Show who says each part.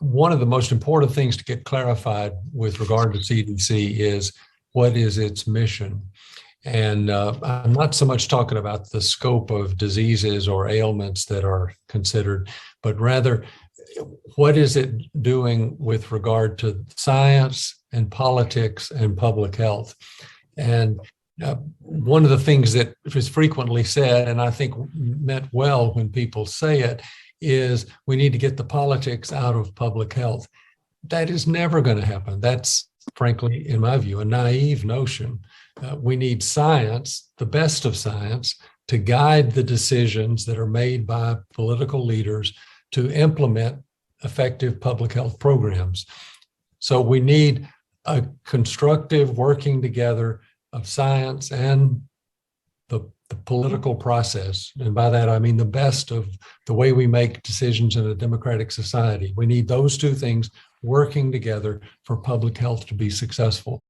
Speaker 1: one of the most important things to get clarified with regard to CDC is what is its mission. And I'm not so much talking about the scope of diseases or ailments that are considered, but rather what is it doing with regard to science and politics and public health. And one of the things that is frequently said, and I think meant well when people say it, is we need to get the politics out of public health. That is never going to happen. That's, frankly, in my view, a naive notion. We need science, the best of science, to guide the decisions that are made by political leaders to implement effective public health programs. So we need a constructive working together of science and the political process. And by that, I mean the best of the way we make decisions in a democratic society. We need those two things working together for public health to be successful.